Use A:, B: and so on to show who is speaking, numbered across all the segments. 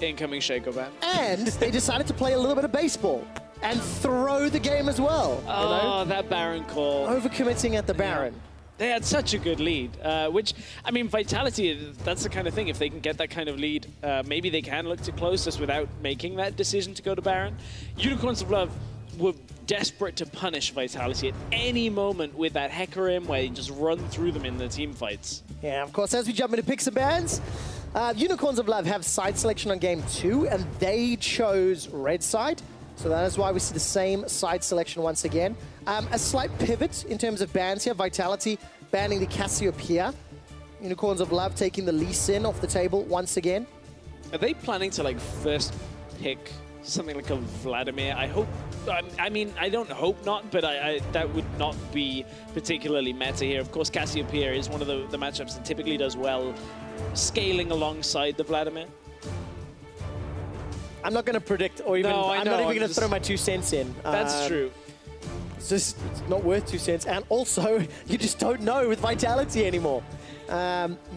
A: Incoming Shaco ban.
B: And they decided to play a little bit of baseball and throw the game as well.
A: Oh, you know? That Baron call.
B: Overcommitting at the Baron.
A: Yeah. They had such a good lead, which, I mean, Vitality, that's the kind of thing. If they can get that kind of lead, maybe they can look to close this without making that decision to go to Baron. Unicorns of Love were desperate to punish Vitality at any moment with that Hecarim where you just run through them in the team fights.
B: Yeah, of course, as we jump into picks and bans, Unicorns of Love have side selection on game 2, and they chose red side. So that is why we see the same side selection once again. A slight pivot in terms of bans here. Vitality banning the Cassiopeia. Unicorns of Love taking the Lee Sin off the table once again.
A: Are they planning to like first pick something like a Vladimir? I hope. I mean, I don't hope not, but that would not be particularly meta here. Of course, Cassiopeia is one of the matchups that typically does well scaling alongside the Vladimir.
B: I'm not going to predict, or even I'm not even going to throw my 2 cents in.
A: That's true.
B: It's not worth 2 cents, and also you just don't know with Vitality anymore.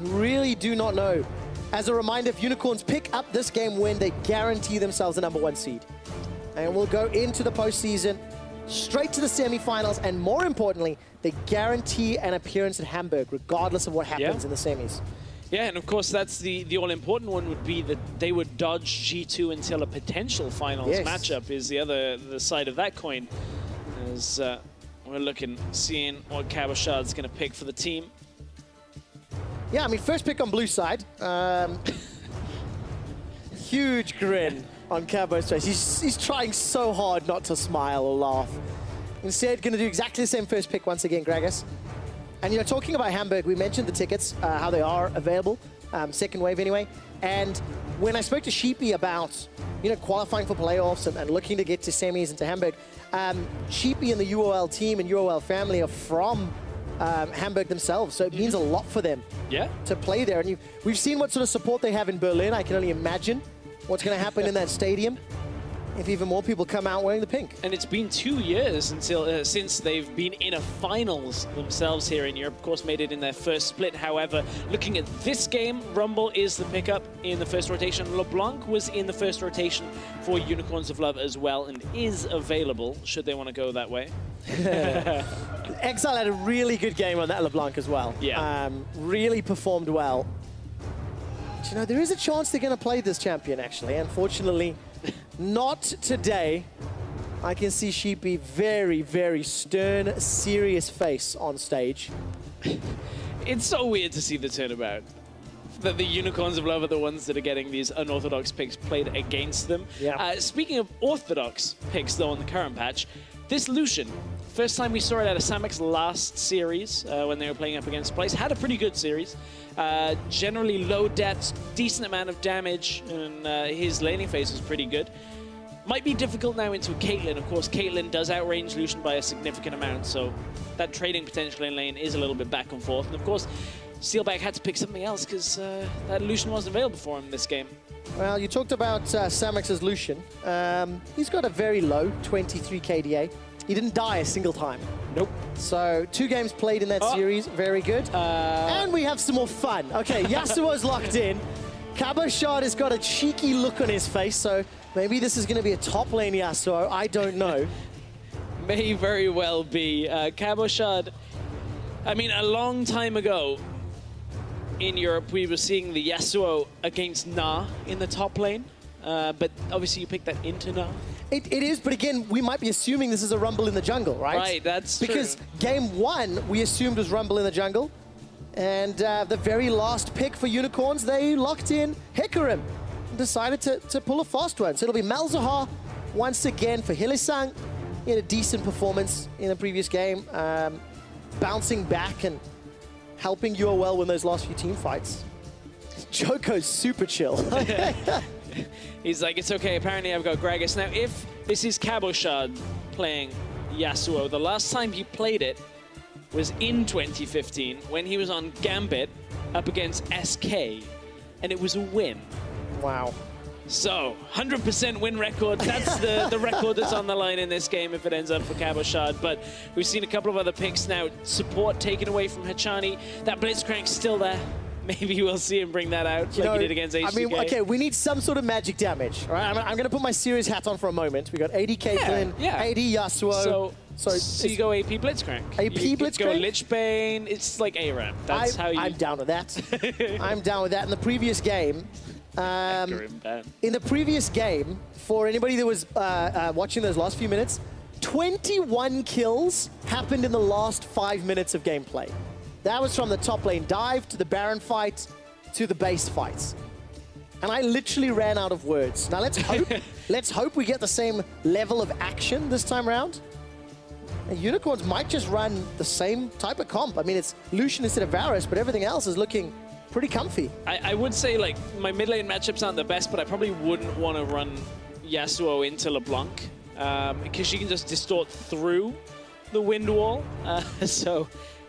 B: Really do not know. As a reminder, if Unicorns pick up this game win, they guarantee themselves the #1 seed, and we'll go into the postseason, straight to the semifinals, and more importantly, they guarantee an appearance at Hamburg, regardless of what happens in the semis.
A: Yeah, and of course, that's the all-important one would be that they would dodge G2 until a potential finals matchup is the side of that coin. As we're seeing what Cabochard's going to pick for the team.
B: Yeah, I mean, first pick on blue side. Huge grin on Cabo's face. He's trying so hard not to smile or laugh. Instead, going to do exactly the same first pick once again, Gragas. And, you know, talking about Hamburg, we mentioned the tickets, how they are available, second wave anyway. And when I spoke to Sheepy about, you know, qualifying for playoffs and looking to get to semis and to Hamburg, Sheepy and the UOL team and UOL family are from Hamburg themselves, so it means a lot for them to play there. And we've seen what sort of support they have in Berlin. I can only imagine what's going to happen in that stadium if even more people come out wearing the pink.
A: And it's been 2 years since they've been in a finals themselves here in Europe. Of course, made it in their first split. However, looking at this game, Rumble is the pickup in the first rotation. LeBlanc was in the first rotation for Unicorns of Love as well and is available should they want to go that way.
B: Exile had a really good game on that LeBlanc as well.
A: Yeah.
B: Really performed well. But, you know, there is a chance they're going to play this champion, actually. Unfortunately, not today. I can see Sheepy very, very stern, serious face on stage.
A: It's so weird to see the turnabout. That the Unicorns of Love are the ones that are getting these unorthodox picks played against them.
B: Yeah.
A: Speaking of orthodox picks, though, on the current patch, this Lucian, first time we saw it at a Samek's last series when they were playing up against Place, had a pretty good series. Generally low deaths, decent amount of damage, and his laning phase was pretty good. Might be difficult now into Caitlyn. Of course, Caitlyn does outrange Lucian by a significant amount, so that trading potential in lane is a little bit back and forth. And of course, Steelback had to pick something else because that Lucian wasn't available for him this game.
B: Well, you talked about Samex's Lucian. He's got a very low 23 KDA. He didn't die a single time.
A: Nope.
B: So 2 games played in that series. Very good. And we have some more fun. Okay, Yasuo's locked in. Cabochard has got a cheeky look on his face, so maybe this is going to be a top lane Yasuo. I don't know.
A: May very well be. Cabochard, I mean, a long time ago in Europe, we were seeing the Yasuo against Na in the top lane. But obviously you picked that into Na.
B: It is, but again, we might be assuming this is a Rumble in the jungle, right?
A: Right, that's
B: because
A: true.
B: Game 1, we assumed was Rumble in the jungle. And the very last pick for Unicorns, they locked in Hecarim and decided to pull a fast one. So it'll be Malzahar once again for Hylissang. He had a decent performance in the previous game, bouncing back and helping UOL win those last few team fights. Joko's super chill.
A: He's like, it's okay, apparently I've got Gragas. Now, if this is Cabochard playing Yasuo, the last time he played it was in 2015 when he was on Gambit up against SK, and it was a win.
B: Wow.
A: So, 100% win record. That's the record that's on the line in this game if it ends up for Cabochard. But we've seen a couple of other picks now. Support taken away from Hachani. That Blitzcrank's still there. Maybe we'll see him bring that out like he did against HDK.
B: I mean, okay, we need some sort of magic damage. All right, I'm going to put my serious hat on for a moment. We got AD Caitlyn, AD Yasuo.
A: So you go AP Blitzcrank.
B: AP Blitzcrank?
A: Go Lich Bane. It's like A-Ram. That's how you...
B: I'm down with that. I'm down with that. In the previous game, for anybody that was watching those last few minutes, 21 kills happened in the last 5 minutes of gameplay. That was from the top lane dive to the Baron fight to the base fights. And I literally ran out of words. Now let's hope we get the same level of action this time around. And Unicorns might just run the same type of comp. I mean, it's Lucian instead of Varus, but everything else is looking pretty comfy.
A: I would say, like, my mid lane matchups aren't the best, but I probably wouldn't want to run Yasuo into LeBlanc because she can just distort through the wind wall. So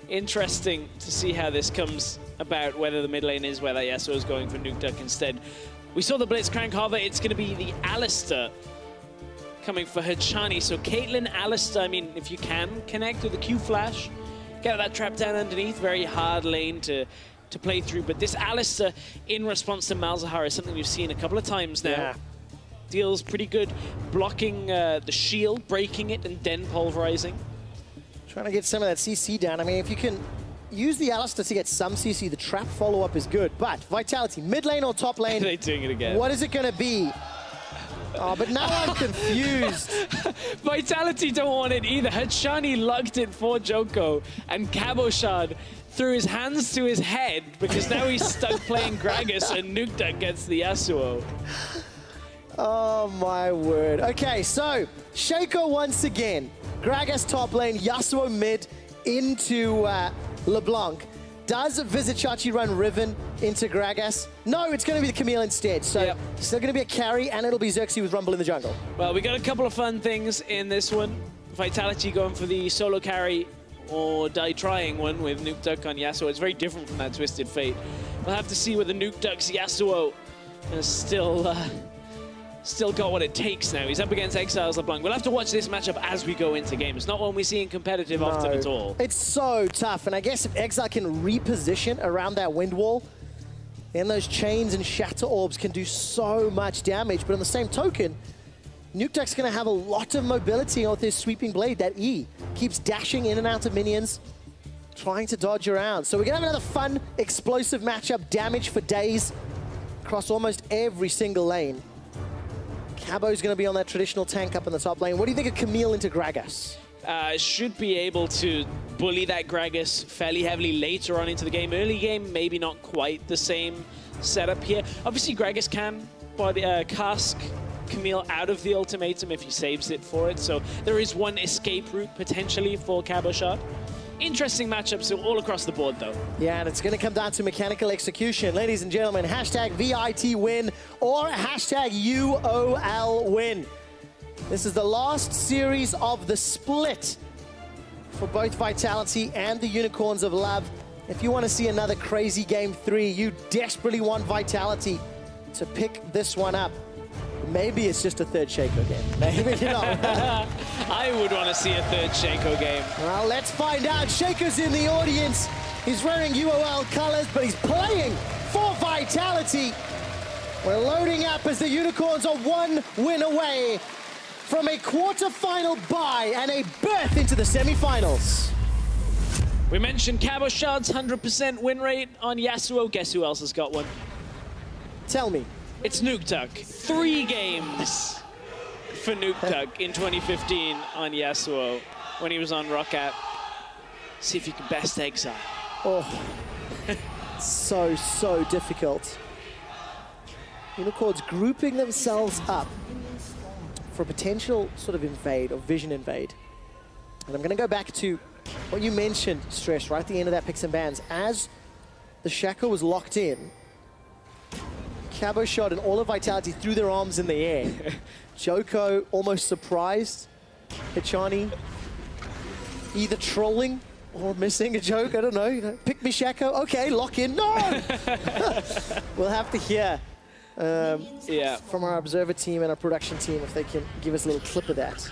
A: interesting to see how this comes about, whether the mid lane is where that Yasuo is going for Nuke Duck instead. We saw the Blitzcrank hover. It's going to be the Alistair coming for Hachani. So Caitlyn, Alistair, I mean, if you can connect with the Q flash, get that trap down underneath, very hard lane to play through. But this Alistair in response to Malzahar is something we've seen a couple of times now.
B: Yeah.
A: Deals pretty good, blocking the shield, breaking it, and then pulverizing.
B: Trying to get some of that CC down. I mean, if you can use the Alistair to get some CC, the trap follow-up is good. But Vitality, mid lane or top lane?
A: They're doing it again.
B: What is it going to be? Oh, but now I'm confused.
A: Vitality don't want it either. Hachani lugged it for Joko, and Cabochard threw his hands to his head because now he's stuck playing Gragas, and Nuke Duck gets the Yasuo.
B: Oh, my word. Okay, so Shaco once again. Gragas top lane, Yasuo mid into LeBlanc. Does Vizicachi run Riven into Gragas? No, it's going to be the Camille instead. So still going to be a carry, and it'll be Xerxes with Rumble in the jungle.
A: Well, we got a couple of fun things in this one. Vitality going for the solo carry or die trying one with Nuke Duck on Yasuo. It's very different from that Twisted Fate. We'll have to see whether Nuke Duck's Yasuo is still got what it takes now. He's up against Exiles LeBlanc. We'll have to watch this matchup as we go into game. It's not one we see in competitive often at all.
B: It's so tough, and I guess if Exile can reposition around that wind wall, then those chains and shatter orbs can do so much damage. But on the same token, Nuke Duck's going to have a lot of mobility with his sweeping blade. That E keeps dashing in and out of minions, trying to dodge around. So we're going to have another fun, explosive matchup, damage for days across almost every single lane. Cabo's going to be on that traditional tank up in the top lane. What do you think of Camille into Gragas?
A: Should be able to bully that Gragas fairly heavily later on into the game. Early game, maybe not quite the same setup here. Obviously, Gragas can cask Camille out of the ultimatum if he saves it for it. So there is one escape route potentially for Cabochard. Interesting matchups all across the board, though.
B: Yeah, and it's going to come down to mechanical execution. Ladies and gentlemen, hashtag VIT win or hashtag UOL win. This is the last series of the split for both Vitality and the Unicorns of Love. If you want to see another crazy Game 3, you desperately want Vitality to pick this one up. Maybe it's just a third Shaco game. Maybe, you know.
A: I would want to see a third Shaco game.
B: Well, let's find out. Shaco's in the audience. He's wearing UOL colors, but he's playing for Vitality. We're loading up as the Unicorns are one win away from a quarterfinal bye and a berth into the semifinals.
A: We mentioned Cabochard's 100% win rate on Yasuo. Guess who else has got one?
B: Tell me.
A: It's Nuke Duck. 3 games for Nuke Duck in 2015 on Yasuo when he was on Rockat. See if you can best Exile.
B: Oh, so difficult. Unicorns grouping themselves up for a potential sort of invade or vision invade. And I'm going to go back to what you mentioned, Stress, right at the end of that picks and bans. As the Shaco was locked in, Cabochard and all of Vitality threw their arms in the air. Joko almost surprised. Hachani either trolling or missing a joke, I don't know. You know, pick me Shaco, okay, lock in, no! We'll have to hear from our observer team and our production team if they can give us a little clip of that.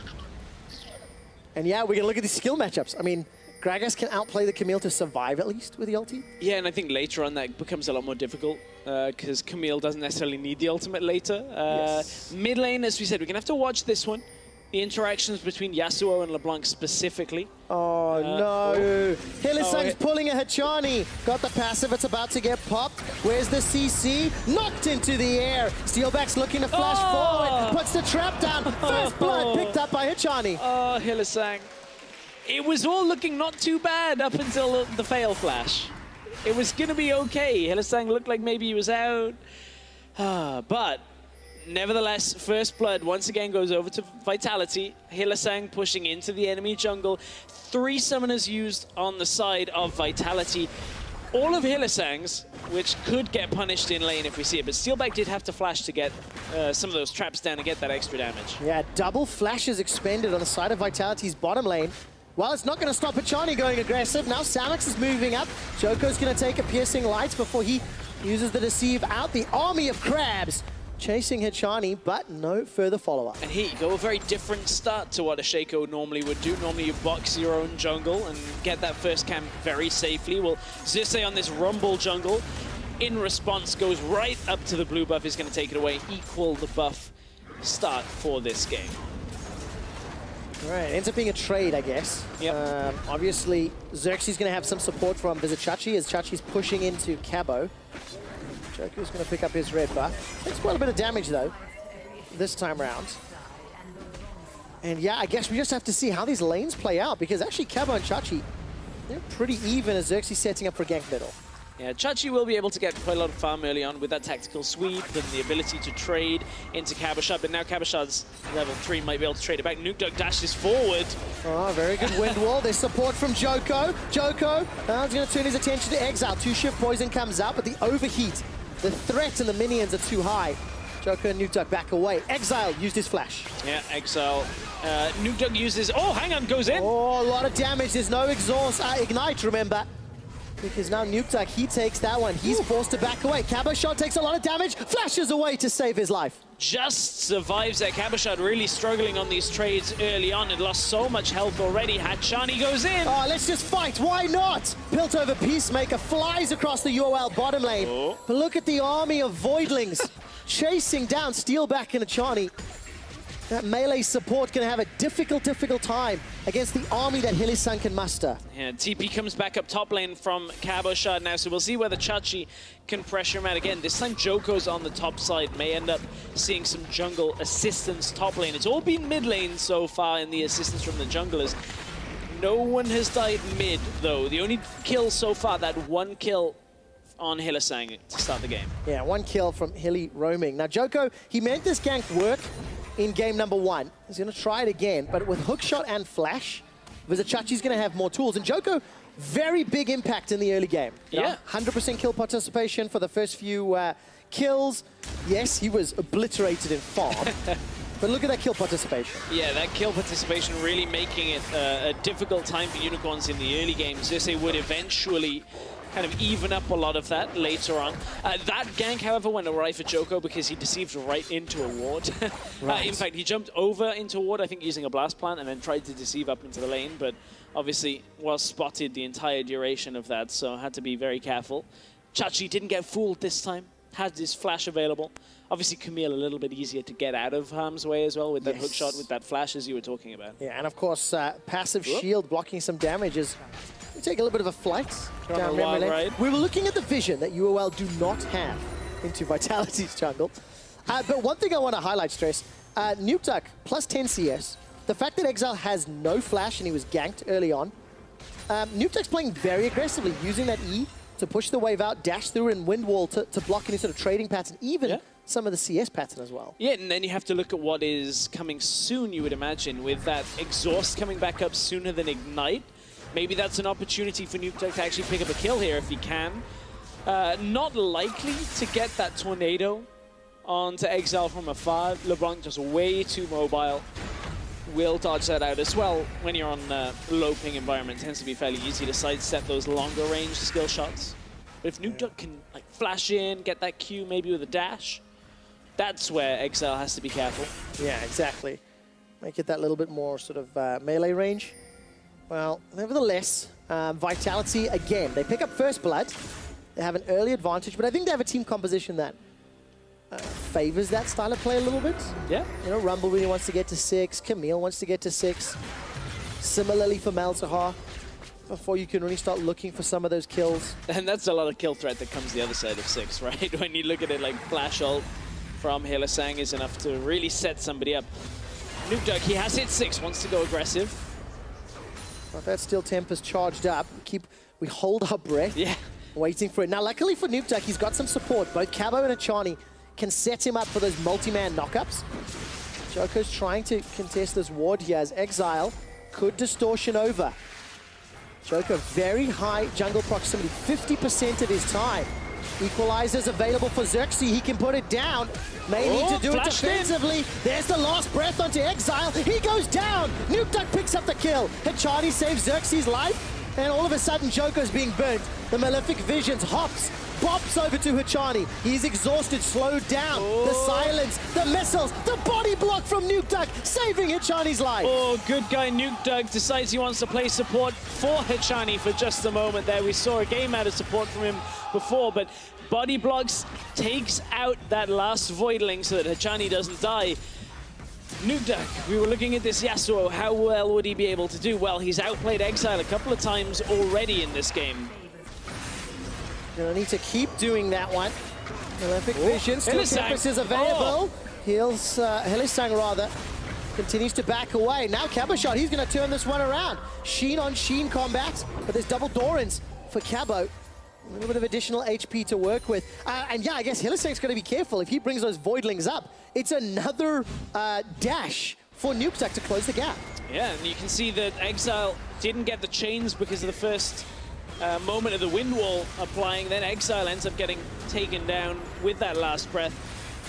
B: And yeah, we're gonna look at these skill matchups. I mean, Gragas can outplay the Camille to survive at least with the ulti.
A: Yeah, and I think later on that becomes a lot more difficult because Camille doesn't necessarily need the ultimate later.
B: Yes.
A: Mid lane, as we said, we're going to have to watch this one. The interactions between Yasuo and LeBlanc specifically.
B: Oh, no. Hylissang's pulling a Hachani. Got the passive. It's about to get popped. Where's the CC? Knocked into the air. Steelback's looking to flash forward. Puts the trap down. First blood picked up by Hachani.
A: Oh, Hylissang. It was all looking not too bad up until the fail flash. It was going to be okay. Hylissang looked like maybe he was out. But nevertheless, first blood once again goes over to Vitality. Hylissang pushing into the enemy jungle. 3 summoners used on the side of Vitality. All of Hylissang's, which could get punished in lane if we see it, but Steelback did have to flash to get some of those traps down and get that extra damage.
B: Yeah, double flashes expended on the side of Vitality's bottom lane. Well, it's not going to stop Hachani going aggressive. Now Samix is moving up. Joko's going to take a piercing light before he uses the deceive out. The army of crabs chasing Hachani, but no further follow-up.
A: And here you go, a very different start to what a Shaco normally would do. Normally you box your own jungle and get that first camp very safely. Well, Xerxes on this Rumble jungle, in response, goes right up to the blue buff, is going to take it away, equal the buff start for this game.
B: Right, ends up being a trade, I guess.
A: Yep.
B: Obviously, Xerxes going to have some support from Visit Chachi as Chachi's pushing into Cabo. Joker's going to pick up his red buff. Takes quite a bit of damage, though, this time round. And yeah, I guess we just have to see how these lanes play out, because actually Cabo and Chachi, they're pretty even as Xerxes setting up for gank middle.
A: Yeah, Chachi will be able to get quite a lot of farm early on with that tactical sweep and the ability to trade into Cabochard, but now Cabochard's level 3 might be able to trade it back. Nukeduck dashes forward.
B: Oh, very good wind wall. There's support from Joko. Joko now he's going to turn his attention to Exile. 2-shift poison comes out, but the overheat, the threat and the minions are too high. Joko and Nukeduck back away. Exile used his flash.
A: Yeah, Exile. Nukeduck uses... Oh, hang on, goes in.
B: Oh, a lot of damage. There's no exhaust. Ignite, remember. Because now Nukeduck, he takes that one. He's forced to back away. Cabochard takes a lot of damage, flashes away to save his life.
A: Just survives there. Cabochard really struggling on these trades early on and lost so much health already. Hachani goes in.
B: Oh, let's just fight. Why not? Piltover Peacemaker flies across the UOL bottom lane.
A: Oh.
B: But look at the army of Voidlings chasing down Steelback and Hachani. That melee support going to have a difficult time against the army that Hylissang can muster.
A: Yeah, TP comes back up top lane from Cabochard now, so we'll see whether Chachi can pressure him out again. This time Joko's on the top side, may end up seeing some jungle assistance top lane. It's all been mid lane so far in the assistance from the junglers. No one has died mid, though. The only kill so far, that one kill on Hylissang to start the game.
B: Yeah, one kill from Hilly roaming. Now Joko, he made this gank work in game number 1. He's going to try it again, but with hookshot and flash, Visit Chachi's going to have more tools. And Joko, very big impact in the early game.
A: Yeah.
B: 100% kill participation for the first few kills. Yes, he was obliterated in farm, but look at that kill participation.
A: Yeah, that kill participation really making it a difficult time for Unicorns in the early game. Xerxes would eventually kind of even up a lot of that later on. That gank, however, went alright for Joko because he deceived right into a ward.
B: Right.
A: In fact, he jumped over into a ward, I think using a blast plant, and then tried to deceive up into the lane, but obviously was spotted the entire duration of that, so had to be very careful. Chachi didn't get fooled this time, had his flash available. Obviously, Camille a little bit easier to get out of harm's way as well with that hookshot, with that flash, as you were talking about.
B: Yeah, and of course, passive shield blocking some damage is... We take a little bit of a flight down memory lane.
A: Right.
B: We were looking at the vision that UOL do not have into Vitality's jungle. But one thing I want to highlight, Stress, Nukeduck plus 10 CS. The fact that Exile has no flash and he was ganked early on. Nukeduck's playing very aggressively, using that E to push the wave out, dash through and wind wall to block any sort of trading pattern, even some of the CS pattern as well.
A: Yeah, and then you have to look at what is coming soon, you would imagine, with that exhaust coming back up sooner than Ignite. Maybe that's an opportunity for Nukeduck to actually pick up a kill here if he can. Not likely to get that tornado onto Exile from afar. LeBlanc just way too mobile. Will dodge that out as well. When you're on low ping environment, it tends to be fairly easy to sidestep those longer range skill shots. But if Nukeduck can like flash in, get that Q maybe with a dash, that's where Exile has to be careful.
B: Yeah, exactly. Make it that little bit more sort of melee range. Well, nevertheless, Vitality, again, they pick up first blood. They have an early advantage, but I think they have a team composition that favors that style of play a little bit.
A: Yeah.
B: You know, Rumble really wants to get to 6. Camille wants to get to 6. Similarly for Malzahar, before you can really start looking for some of those kills.
A: And that's a lot of kill threat that comes the other side of 6, right? When you look at it, like flash ult from Hylissang is enough to really set somebody up. Nukeduck, he has hit 6, wants to go aggressive.
B: But that Steel Tempest charged up. We hold our breath, waiting for it. Now, luckily for Nukeduck, he's got some support. Both Cabo and Achani can set him up for those multi-man knockups. Joko's trying to contest this ward here as Exile could distortion over. Joko, very high jungle proximity, 50% of his time. Equalizer's available for Xerxes, he can put it down. May need to do it defensively. There's the last breath onto Exile, he goes down! Nukeduck picks up the kill. Hachani saves Xerxes' life, and all of a sudden Joko's being burnt. The Malefic Visions hops, bops over to Hachani. He's exhausted, slowed down. The silence, the missiles, the body block from Nukeduck, saving Hachani's life.
A: Oh, good guy Nukeduck decides he wants to play support for Hachani for just a moment there. We saw a game out of support from him before, but body blocks takes out that last Voidling so that Hachani doesn't die. Nukeduck, we were looking at this Yasuo. How well would he be able to do? Well, he's outplayed Exile a couple of times already in this game.
B: Gonna need to keep doing that one. Malefic Vision, Steel Tempest is available. Hylissang rather, continues to back away. Now Caboshot, he's gonna turn this one around. Sheen on Sheen combat, but there's double Dorans for Cabo. A little bit of additional HP to work with. And yeah, I guess Hylissang's gonna be careful. If he brings those Voidlings up, it's another dash for Nukeduck to close the gap.
A: Yeah, and you can see that Exile didn't get the chains because of the first moment of the wind wall applying. Then Exile ends up getting taken down with that last breath.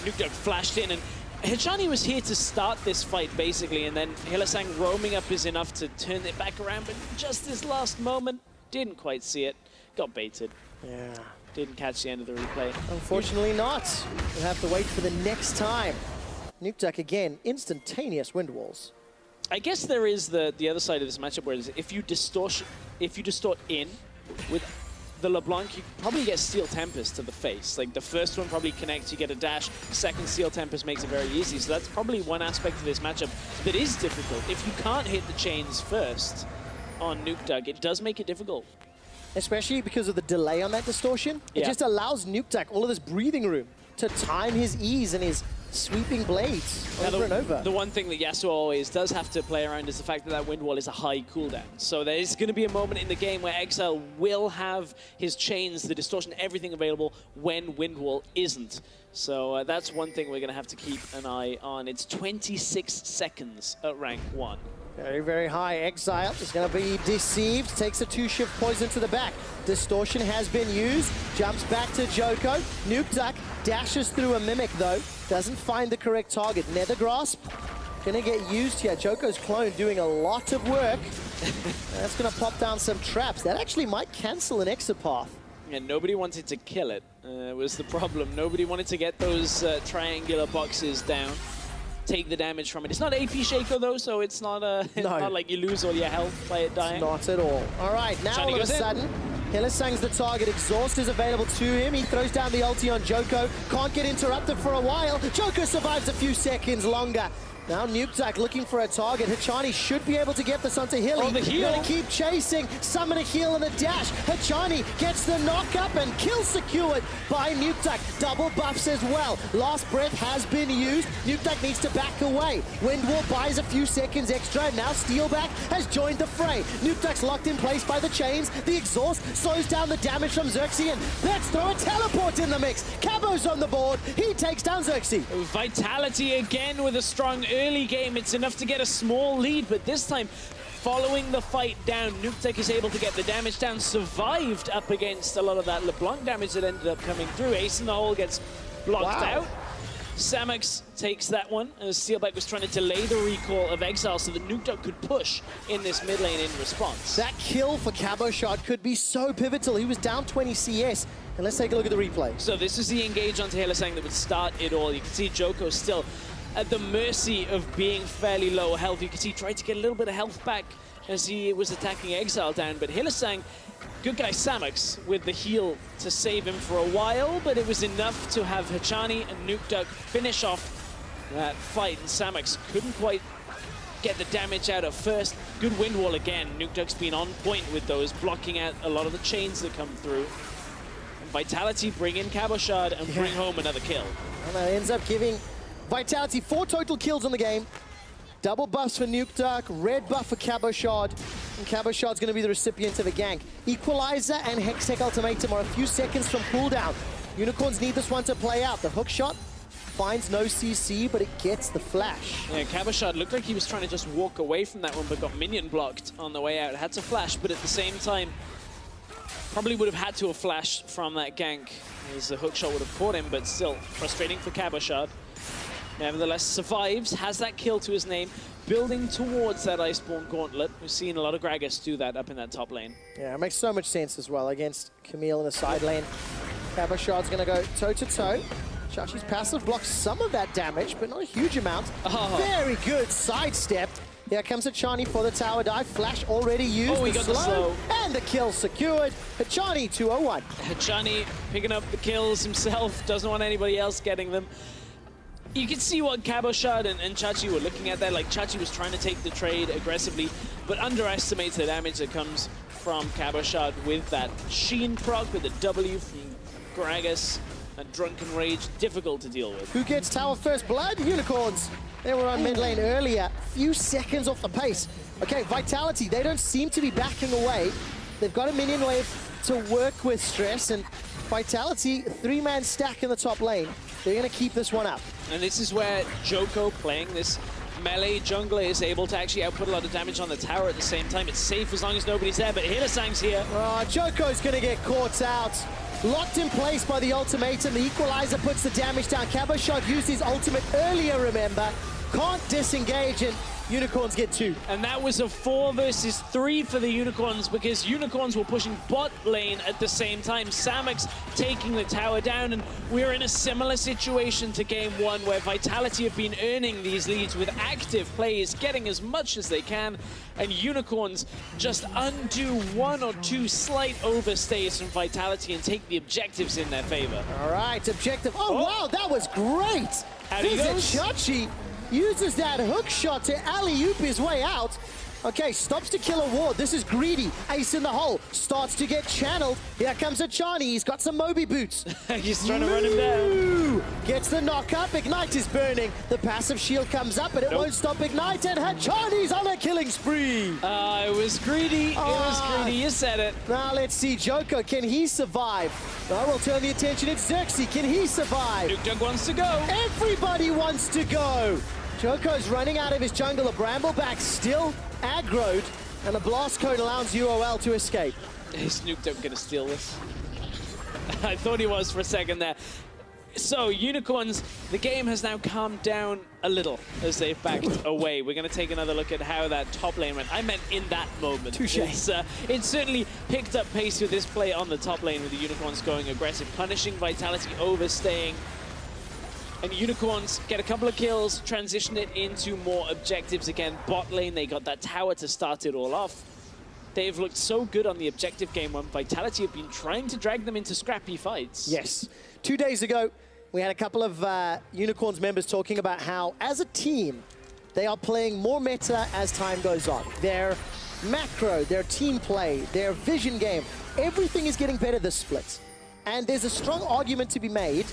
A: Nukeduck flashed in, and Hachani was here to start this fight basically, and then Hylissang roaming up is enough to turn it back around, but just this last moment, didn't quite see it, got baited.
B: Yeah.
A: Didn't catch the end of the replay.
B: Unfortunately not. We'll have to wait for the next time. Nukeduck again, instantaneous wind walls.
A: I guess there is the other side of this matchup where if you distort in with the LeBlanc, you probably get Steel Tempest to the face. Like the first one probably connects, you get a dash. Second Steel Tempest makes it very easy. So that's probably one aspect of this matchup that is difficult. If you can't hit the chains first on Nukeduck, it does make it difficult.
B: Especially because of the delay on that distortion. It just allows Nukeduck all of this breathing room to time his E's and his sweeping blades over and over.
A: The one thing that Yasuo always does have to play around is the fact that that wind wall is a high cooldown. So there is going to be a moment in the game where Exile will have his chains, the distortion, everything available when wind wall isn't. So that's one thing we're going to have to keep an eye on. It's 26 seconds at rank 1.
B: Very, very high. Exile is going to be deceived. Takes a 2-shift poison to the back. Distortion has been used. Jumps back to Joko. Nukeduck dashes through a Mimic, though. Doesn't find the correct target. Nether Grasp going to get used here. Joko's clone doing a lot of work. That's going to pop down some traps. That actually might cancel an exit path.
A: Yeah, nobody wanted to kill it, was the problem. Nobody wanted to get those triangular boxes down. Take the damage from it. It's not AP Shaco though, so it's not not like you lose all your health by it dying.
B: Not at all. All right, now all of a sudden, Hylissang's the target. Exhaust is available to him. He throws down the ulti on Joko. Can't get interrupted for a while. Joko survives a few seconds longer. Now Nukeduck looking for a target. Hachani should be able to get this onto Hilly.
A: Oh, the heal.
B: Gonna keep chasing. Summon a heal and a dash. Hachani gets the knock up and kill secured by Nukeduck. Double buffs as well. Last breath has been used. Nukeduck needs to back away. Wind wall buys a few seconds extra. Now Steelback has joined the fray. Nukeduck's locked in place by the chains. The exhaust slows down the damage from Xerxes. And let's throw a teleport in the mix. Cabo's on the board. He takes down Xerxes.
A: Vitality again with a strong early game. It's enough to get a small lead, but this time, following the fight down, Nukeduck is able to get the damage down, survived up against a lot of that LeBlanc damage that ended up coming through. Ace in the hole gets blocked out. Samux takes that one, as Steelback was trying to delay the recall of Exile so that Nukeduck could push in this mid lane in response.
B: That kill for Caboshot could be so pivotal. He was down 20 CS. And let's take a look at the replay.
A: So this is the engage onto Hylissang that would start it all. You can see Joko still at the mercy of being fairly low health. You can see he tried to get a little bit of health back as he was attacking Exile down, but Hylissang, good guy Samox with the heal to save him for a while, but it was enough to have Hachani and Nukeduck finish off that fight, and Samox couldn't quite get the damage out at first. Good wind wall again. Nukeduck's been on point with those, blocking out a lot of the chains that come through. And Vitality bring in Cabochard and bring home another kill.
B: And that ends up giving Vitality 4 total kills on the game. Double buffs for Nukeduck, red buff for Cabochard, and Cabochard's going to be the recipient of a gank. Equalizer and Hextech Ultimatum are a few seconds from cooldown. Unicorns need this one to play out. The hook shot finds no CC, but it gets the flash.
A: Yeah, Cabochard looked like he was trying to just walk away from that one, but got minion blocked on the way out. Had to flash, but at the same time, probably would have had to have flashed from that gank, as the hook shot would have caught him, but still frustrating for Cabochard. Nevertheless, survives, has that kill to his name, building towards that Iceborne Gauntlet. We've seen a lot of Gragas do that up in that top lane.
B: Yeah, it makes so much sense as well against Camille in the side lane. Cabochard's going to go toe-to-toe. Chachi's passive blocks some of that damage, but not a huge amount. Oh. Very good sidestep. Here comes Hachani for the tower dive. Flash already used.
A: Oh, he got the slow.
B: And the kill secured. Hachani 201.
A: Hachani picking up the kills himself. Doesn't want anybody else getting them. You can see what Cabochard and Chachi were looking at there. Like, Chachi was trying to take the trade aggressively, but underestimates the damage that comes from Cabochard with that Sheen proc, with the W from Gragas. And Drunken Rage, difficult to deal with.
B: Who gets tower first blood? Unicorns. They were on mid lane earlier. Few seconds off the pace. Okay, Vitality, they don't seem to be backing away. They've got a minion wave to work with Stress, and Vitality, 3-man stack in the top lane. They're going to keep this one up.
A: And this is where Joko, playing this melee jungler, is able to actually output a lot of damage on the tower at the same time. It's safe as long as nobody's there, but Hylissang's here.
B: Oh, Joko's going to get caught out. Locked in place by the ultimatum. The equalizer puts the damage down. Cabochard used his ultimate earlier, remember. Can't disengage, and Unicorns get 2.
A: And that was a 4 versus 3 for the Unicorns, because Unicorns were pushing bot lane at the same time. Samox taking the tower down, and we're in a similar situation to game 1, where Vitality have been earning these leads with active plays, getting as much as they can, and Unicorns just undo 1 or 2 slight overstays from Vitality and take the objectives in their favor.
B: All right, objective. Oh, wow, that was great.
A: Out he goes.
B: Chachi uses that hook shot to alley-oop his way out. Okay, stops to kill a ward. This is greedy. Ace in the hole. Starts to get channeled. Here comes Hachani. He's got some Moby boots.
A: He's trying to run him down.
B: Gets the knock up. Ignite is burning. The passive shield comes up, but it won't stop Ignite. And Hachani's on a killing spree.
A: It was greedy. It was greedy. You said it.
B: Now let's see. Joko, can he survive? No, we'll turn the attention. It's Xerxes. Can he survive?
A: Nukeduck wants to go.
B: Everybody wants to go. Joko's running out of his jungle. A Brambleback still aggroed, and the blast code allows UOL to escape.
A: Is Nukeduck gonna steal this? I thought he was for a second there. So, Unicorns, the game has now calmed down a little as they've backed away. We're going to take another look at how that top lane went. I meant in that moment.
B: Touché.
A: It certainly picked up pace with this play on the top lane, with the Unicorns going aggressive, punishing Vitality, overstaying. And Unicorns get a couple of kills, transition it into more objectives again. Bot lane, they got that tower to start it all off. They've looked so good on the objective game when Vitality have been trying to drag them into scrappy fights.
B: Yes. 2 days ago, we had a couple of Unicorns members talking about how, as a team, they are playing more meta as time goes on. Their macro, their team play, their vision game, everything is getting better this split. And there's a strong argument to be made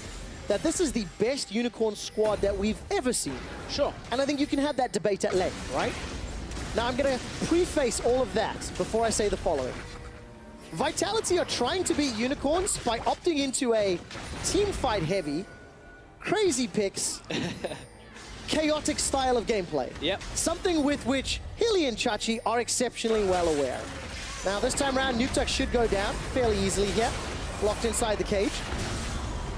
B: that this is the best Unicorn squad that we've ever seen.
A: Sure.
B: And I think you can have that debate at length, right? Now, I'm going to preface all of that before I say the following. Vitality are trying to beat Unicorns by opting into a team fight heavy, crazy picks, chaotic style of gameplay.
A: Yep.
B: Something with which Hilly and Chachi are exceptionally well aware. Now, this time around, Nukeduck should go down fairly easily here, locked inside the cage.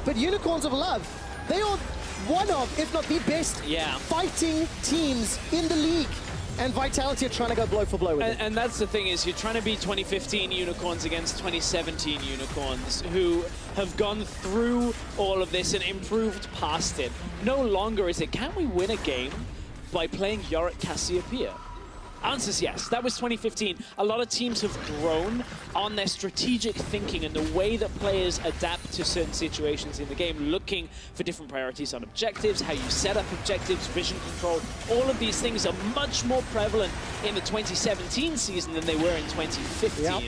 B: But Unicorns of Love, they are one of, if not the best, fighting teams in the league. And Vitality are trying to go blow for blow with it.
A: And that's the thing, is you're trying to beat 2015 Unicorns against 2017 Unicorns, who have gone through all of this and improved past it. No longer is it, can we win a game by playing Yorick Cassiopeia? Answer's yes. That was 2015. A lot of teams have grown on their strategic thinking and the way that players adapt to certain situations in the game, looking for different priorities on objectives, how you set up objectives, vision control. All of these things are much more prevalent in the 2017 season than they were in 2015. Yep.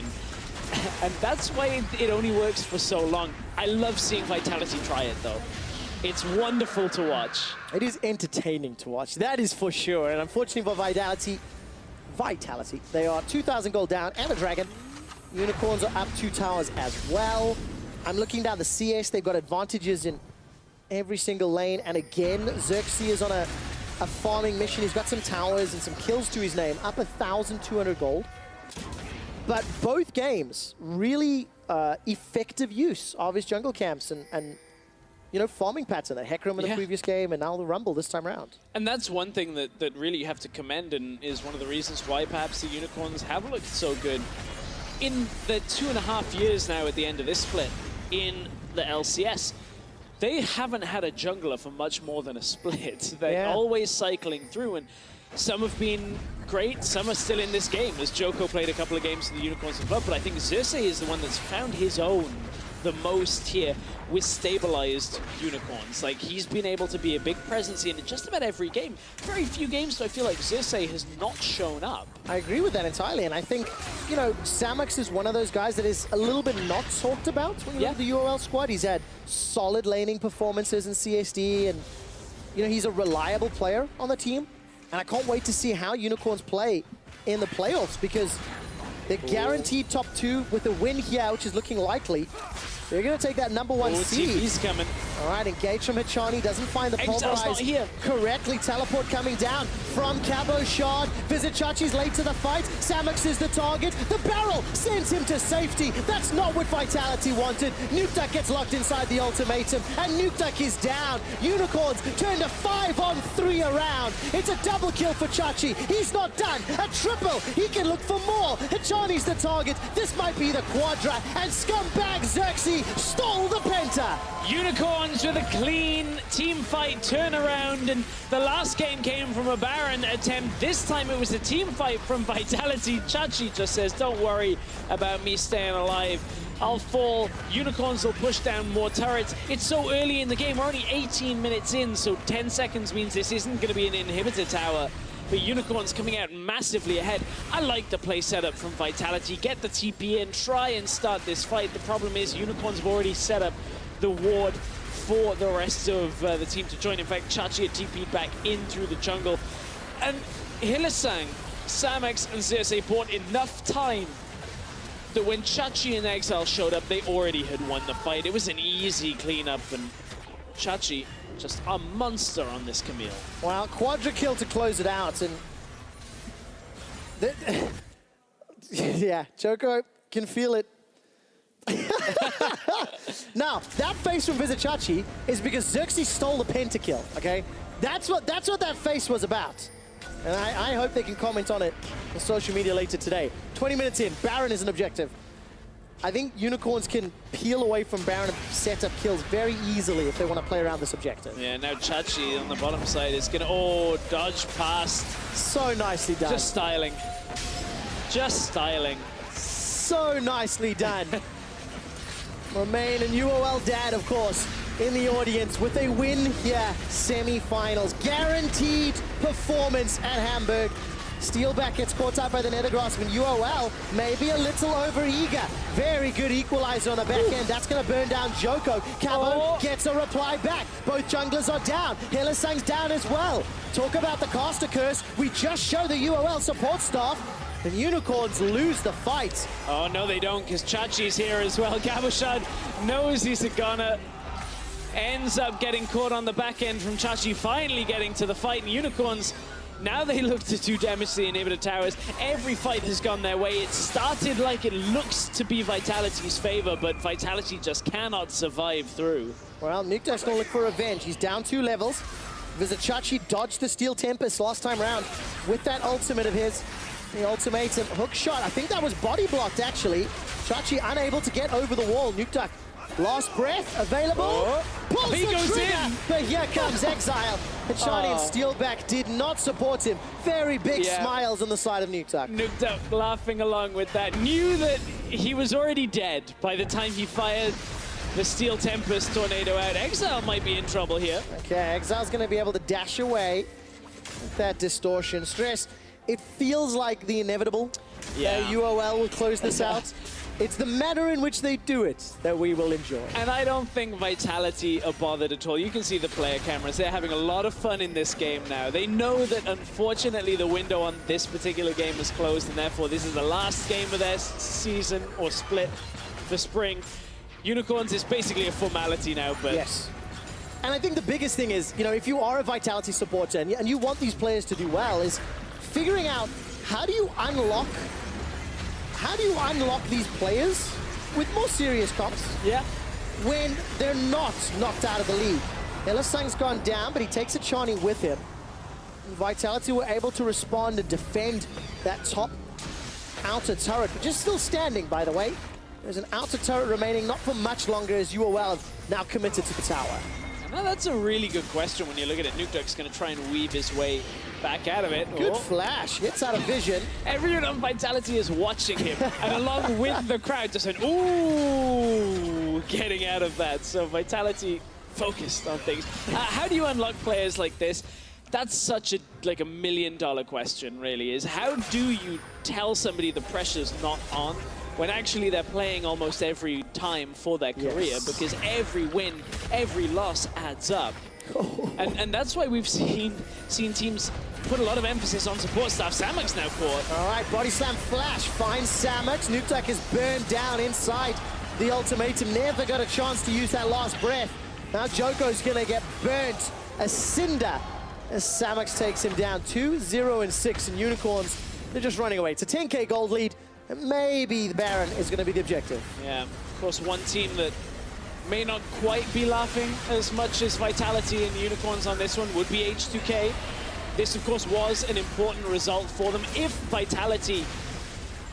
A: And that's why it only works for so long. I love seeing Vitality try it, though. It's wonderful to watch.
B: It is entertaining to watch, that is for sure. And unfortunately for Vitality, they are 2,000 gold down and a dragon. Unicorns are up 2 towers as well. I'm looking down the CS. They've got advantages in every single lane. And again, Xerxes is on a farming mission. He's got some towers and some kills to his name, up 1,200 gold. But both games, really effective use of his jungle camps and you know, farming pattern. The Hecarim in the previous game and now the Rumble this time around.
A: And that's one thing that really you have to commend and is one of the reasons why perhaps the Unicorns have looked so good. In the 2.5 years now at the end of this split in the LCS, they haven't had a jungler for much more than a split. They're always cycling through, and some have been great, some are still in this game, as Joko played a couple of games for the Unicorns as well, but I think Xerxes is the one that's found his own the most here with stabilized Unicorns. Like, he's been able to be a big presence in just about every game. Very few games do I feel like Xerxes has not shown up.
B: I agree with that entirely, and I think, you know, Samex is one of those guys that is a little bit not talked about when you look at the UOL squad. He's had solid laning performances in CSD, and, you know, he's a reliable player on the team. And I can't wait to see how Unicorns play in the playoffs, because they're guaranteed top 2 with a win here, which is looking likely. They're going to take that #1 seed.
A: TP's coming.
B: All right, engage from Hachani. Doesn't find the pulverize correctly. Teleport coming down from Cabo Shard. Visit Chachi's late to the fight. Samex is the target. The barrel sends him to safety. That's not what Vitality wanted. Nukeduck gets locked inside the ultimatum, and Nukeduck is down. Unicorns turned a 5-on-3 around. It's a double kill for Chachi. He's not done. A triple. He can look for more. Hachani's the target. This might be the quadra, and scumbag Xerxes stole the penta.
A: Unicorns with a clean team fight turnaround, and the last game came from a Baron attempt. This time it was a team fight from Vitality. Chachi just says, don't worry about me staying alive. I'll fall. Unicorns will push down more turrets. It's so early in the game. We're only 18 minutes in, so 10 seconds means this isn't going to be an inhibitor tower. But Unicorns coming out massively ahead. I like the play setup from Vitality. Get the TP in, try and start this fight. The problem is Unicorns have already set up the ward for the rest of the team to join. In fact, Chachi had TP'd back in through the jungle. And Hylissang, Samex, and Xerxes bought enough time that when Chachi and Exile showed up, they already had won the fight. It was an easy cleanup, and Chachi just a monster on this Camille.
B: Well, quadra kill to close it out, and yeah, Joko can feel it. Now, that face from Vizichachi is because Xerxes stole the pentakill, okay? That's what that face was about. And I hope they can comment on it on social media later today. 20 minutes in, Baron is an objective. I think Unicorns can peel away from Baron and set up kills very easily if they want to play around this objective.
A: Yeah, now Chachi on the bottom side is going to, dodge past.
B: So nicely done.
A: Just styling. Just styling.
B: So nicely done. Romain and UOL Dad, of course, in the audience with a win here, semi-finals. Guaranteed performance at Hamburg. Steelback gets caught up by the Nethergrasp, and UOL maybe a little over-eager. Very good equalizer on the back end. That's going to burn down Joko. Cabo gets a reply back. Both junglers are down. Hylissang's down as well. Talk about the caster curse. We just show the UOL support staff. And Unicorns lose the fight.
A: Oh, no, they don't, because Chachi's here as well. Gabushad knows he's a gunner. Ends up getting caught on the back end from Chachi, finally getting to the fight. And Unicorns, now they look to do damage to the inhibitor towers. Every fight has gone their way. It started like it looks to be Vitality's favor, but Vitality just cannot survive through.
B: Well, Nukeduck's gonna look for revenge. He's down 2 levels. Vizichachi dodged the Steel Tempest last time round with that ultimate of his. The ultimatum hook shot. I think that was body blocked, actually. Chachi unable to get over the wall. Nukeduck, last breath available. Pulls
A: he
B: the
A: goes
B: trigger,
A: in.
B: but here comes Exile. Hachani and Steelback did not support him. Very big smiles on the side of Nukeduck.
A: Nukeduck laughing along with that. Knew that he was already dead by the time he fired the Steel Tempest tornado out. Exile might be in trouble here.
B: Okay, Exile's going to be able to dash away with that distortion. Stress, it feels like the inevitable. UOL will close this out. It's the manner in which they do it that we will enjoy.
A: And I don't think Vitality are bothered at all. You can see the player cameras. They're having a lot of fun in this game now. They know that, unfortunately, the window on this particular game is closed, and therefore this is the last game of their season or split for spring. Unicorns is basically a formality now, but...
B: Yes. And I think the biggest thing is, you know, if you are a Vitality supporter and you want these players to do well, is figuring out how do you unlock these players with more serious comps when they're not knocked out of the league. Hylissang's gone down, but he takes a Chani with him. And Vitality were able to respond and defend that top outer turret, which is still standing, by the way. There's an outer turret remaining, not for much longer, as UOL have now committed to the tower.
A: Now that's a really good question when you look at it. Nukeduck's going to try and weave his way back out of it.
B: Good flash, gets out of vision.
A: Everyone on Vitality is watching him, and along with the crowd, just saying, ooh, getting out of that. So Vitality focused on things. How do you unlock players like this? That's such a like $1 million question, really, is how do you tell somebody the pressure's not on when actually they're playing almost every time for their career, because every win, every loss adds up. And that's why we've seen teams put a lot of emphasis on support staff. Samuk's now caught.
B: All right, body slam flash finds Samux. Nukeduck is burned down inside the ultimatum. Never got a chance to use that last breath. Now Joko's gonna get burnt. A cinder as Samux takes him down. 2-0-6, and Unicorns, they're just running away. It's a 10K gold lead. And maybe the Baron is going to be the objective.
A: Yeah, of course, one team that may not quite be laughing as much as Vitality and Unicorns on this one would be H2K. This, of course, was an important result for them. If Vitality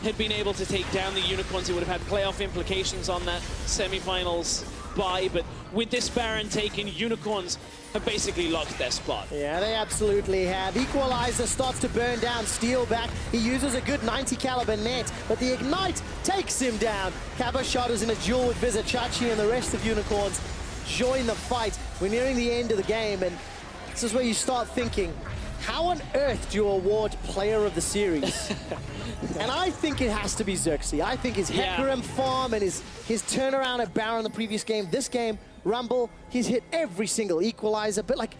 A: had been able to take down the Unicorns, it would have had playoff implications on that semifinals bye. But with this Baron taken, Unicorns have basically locked their spot.
B: Yeah, they absolutely have. Equalizer starts to burn down Steelback. He uses a good 90 caliber net, but the Ignite takes him down. Caboshot is in a duel with Vizichachi, and the rest of Unicorns join the fight. We're nearing the end of the game, and this is where you start thinking, how on earth do you award Player of the Series? And I think it has to be Xerxes. I think his Hecarim farm and his turnaround at Baron the previous game, this game, Rumble, he's hit every single equalizer, but like,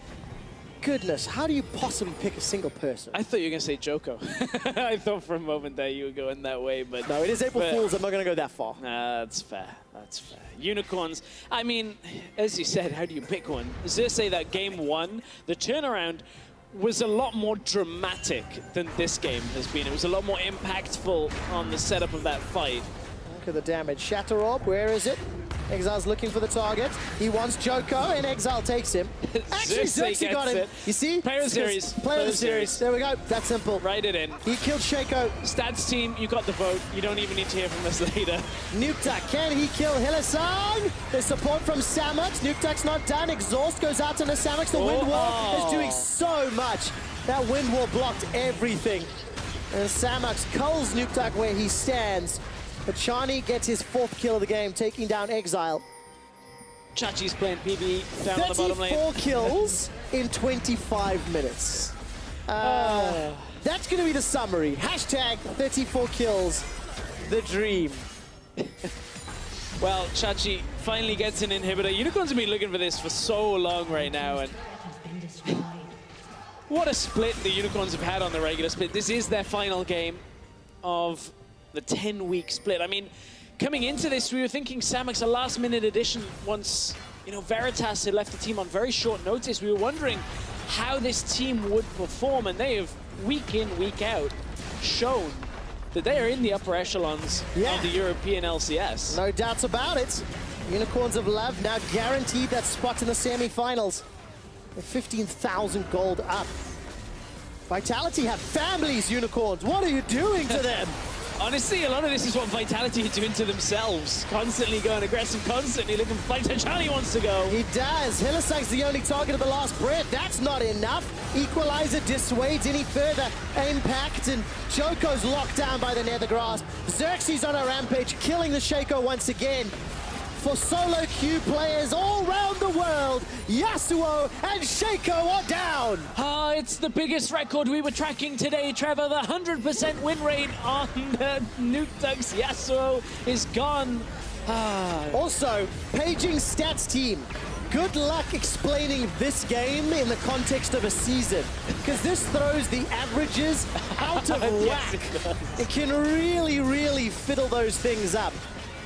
B: goodness, how do you possibly pick a single person?
A: I thought you were going to say Joko. I thought for a moment that you were going that way, but...
B: No, it is April Fool's. I'm not going to go that far.
A: That's fair. That's fair. Unicorns, I mean, as you said, how do you pick one? Xerxes, that game one, the turnaround was a lot more dramatic than this game has been. It was a lot more impactful on the setup of that fight.
B: Look at the damage. Shatter Orb, where is it? Exile's looking for the target. He wants Joko, and Exile takes him. Actually, Xerxes got him. You see?
A: Player of the series.
B: Player of the series. There we go. That's simple.
A: Write it in.
B: He killed Shaco.
A: Stats team, you got the vote. You don't even need to hear from us later.
B: Nukeduck, can he kill Hylissang? There's support from Samux. Nukeduck's not done. Exhaust goes out to the Samux. The wind wall is doing so much. That wind wall blocked everything. And Samux culls Nukeduck where he stands. But Chani gets his 4th kill of the game, taking down Exile.
A: Chachi's playing PB down on the bottom lane.
B: 34 kills in 25 minutes. That's going to be the summary. Hashtag 34 kills, the dream.
A: Well, Chachi finally gets an inhibitor. Unicorns have been looking for this for so long right now. And what a split the Unicorns have had on the regular split. This is their final game of the 10-week split. I mean, coming into this, we were thinking Samux a last-minute addition once, you know, Veritas had left the team on very short notice. We were wondering how this team would perform, and they have, week in, week out, shown that they are in the upper echelons of the European LCS.
B: No doubts about it. Unicorns of Love now guaranteed that spot in the semi-finals. They're 15,000 gold up. Vitality have families, Unicorns. What are you doing to them?
A: Honestly, a lot of this is what Vitality are doing to themselves. Constantly going aggressive, constantly looking for fights. Charlie wants to go.
B: He does. Hylissang's the only target of the last breath. That's not enough. Equalizer dissuades any further impact, and Joko's locked down by the Nether Grasp. Xerxes on a rampage, killing the Shaco once again. For solo queue players all around the world, Yasuo and Shaco are down.
A: It's the biggest record we were tracking today, Trevor. The 100% win rate on Nuketug's Yasuo is gone.
B: Also, paging stats team. Good luck explaining this game in the context of a season, because this throws the averages out of whack. It can really, really fiddle those things up.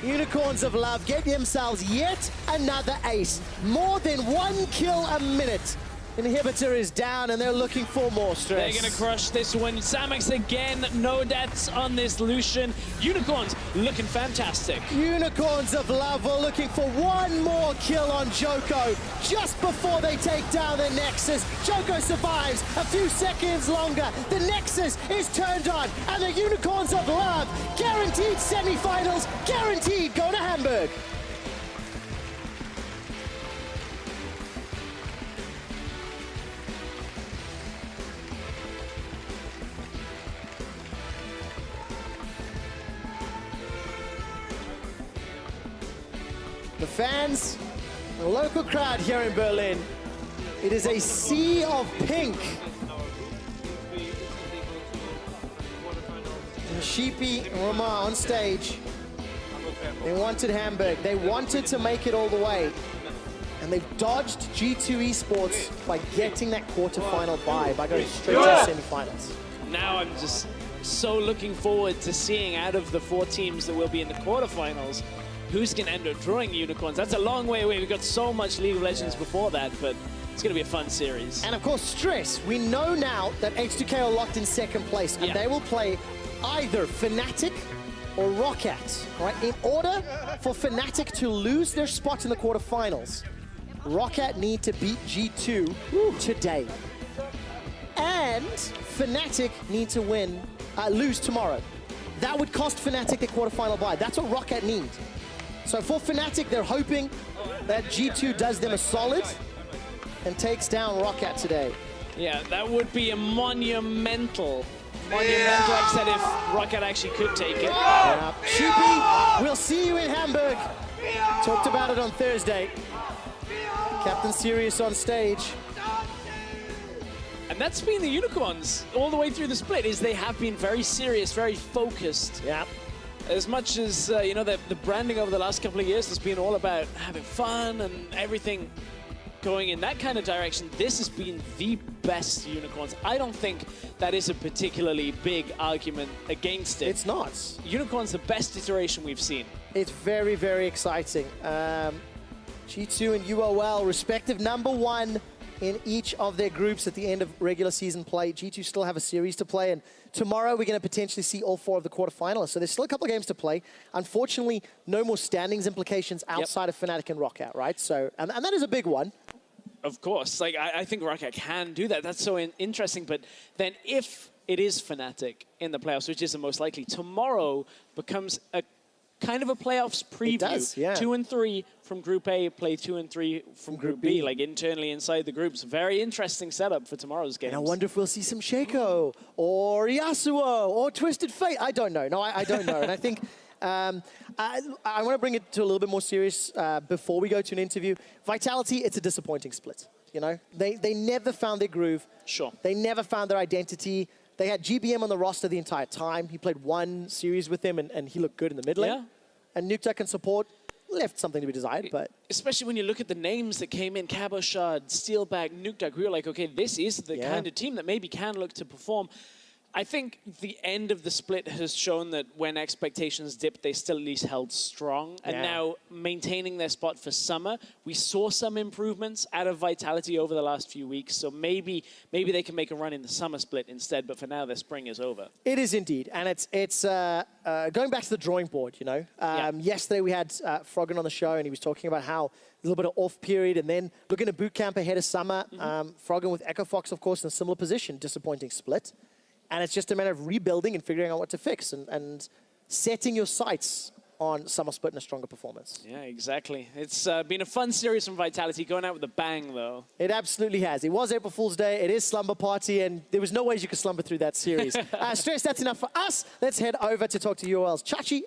B: Unicorns of Love get themselves yet another ace. More than 1 kill a minute. Inhibitor is down and they're looking for more stress.
A: They're going to crush this one. Samex again, no deaths on this Lucian. Unicorns looking fantastic.
B: Unicorns of Love were looking for one more kill on Joko just before they take down the Nexus. Joko survives a few seconds longer. The Nexus is turned on and the Unicorns of Love guaranteed semi-finals, guaranteed go to Hamburg. The fans, the local crowd here in Berlin, it is a sea of pink. And Sheepy and Roma on stage. They wanted Hamburg. They wanted to make it all the way. And they've dodged G2 eSports by getting that quarterfinal bye, by going straight to the semifinals.
A: Now I'm just so looking forward to seeing out of the 4 teams that will be in the quarterfinals, who's going to end up drawing Unicorns. That's a long way away. We've got so much League of Legends before that, but it's going to be a fun series.
B: And of course, stress. We know now that H2K are locked in second place, and they will play either Fnatic or Roccat. Right? In order for Fnatic to lose their spot in the quarterfinals, Roccat need to beat G2 today. And Fnatic need to lose tomorrow. That would cost Fnatic the quarterfinal bye. That's what Roccat need. So for Fnatic, they're hoping that G2 does them a solid and takes down Roccat today.
A: Yeah, that would be a monumental upset if Roccat actually could take it.
B: Sheepy, we'll see you in Hamburg. Talked about it on Thursday. Captain Serious on stage.
A: And that's been the Unicorns all the way through the split, is they have been very serious, very focused.
B: Yeah.
A: As much as, you know, the branding over the last couple of years has been all about having fun and everything going in that kind of direction, this has been the best Unicorns. I don't think that is a particularly big argument against it.
B: It's not.
A: Unicorns the best iteration we've seen.
B: It's very, very exciting. G2 and UOL, respective #1 in each of their groups at the end of regular season play. G2 still have a series to play, and tomorrow we're going to potentially see all 4 of the quarterfinalists. So there's still a couple of games to play. Unfortunately, no more standings implications outside of Fnatic and Roccat, right? So, and that is a big one.
A: Of course, like I think Roccat can do that. That's so interesting. But then if it is Fnatic in the playoffs, which is the most likely, tomorrow becomes a kind of a playoffs preview.
B: It does, yeah.
A: 2 and 3 from Group A play 2 and 3 from Group B, like internally inside the groups. Very interesting setup for tomorrow's games.
B: And I wonder if we'll see some Shaco or Yasuo or Twisted Fate. I don't know. No, I don't know. And I think I want to bring it to a little bit more serious before we go to an interview. Vitality, it's a disappointing split. You know, they never found their groove.
A: Sure.
B: They never found their identity. They had GBM on the roster the entire time. He played 1 series with him, and he looked good in the mid lane.
A: Yeah.
B: And Nuketug and support left something to be desired, but...
A: Especially when you look at the names that came in, Cabochard, Steelback, Nuketug, we were like, okay, this is the kind of team that maybe can look to perform. I think the end of the split has shown that when expectations dipped, they still at least held strong. And now maintaining their spot for summer, we saw some improvements out of Vitality over the last few weeks. So maybe they can make a run in the summer split instead. But for now, their spring is over.
B: It is indeed. And it's going back to the drawing board, you know. Yesterday we had Froggen on the show, and he was talking about how a little bit of off period and then looking at boot camp ahead of summer. Froggen with Echo Fox, of course, in a similar position. Disappointing split. And it's just a matter of rebuilding and figuring out what to fix and setting your sights on Summer Split and a stronger performance.
A: Yeah, exactly. It's been a fun series from Vitality, going out with a bang, though.
B: It absolutely has. It was April Fool's Day. It is Slumber Party, and there was no ways you could slumber through that series. Stress, that's enough for us. Let's head over to talk to UOL's Chachi.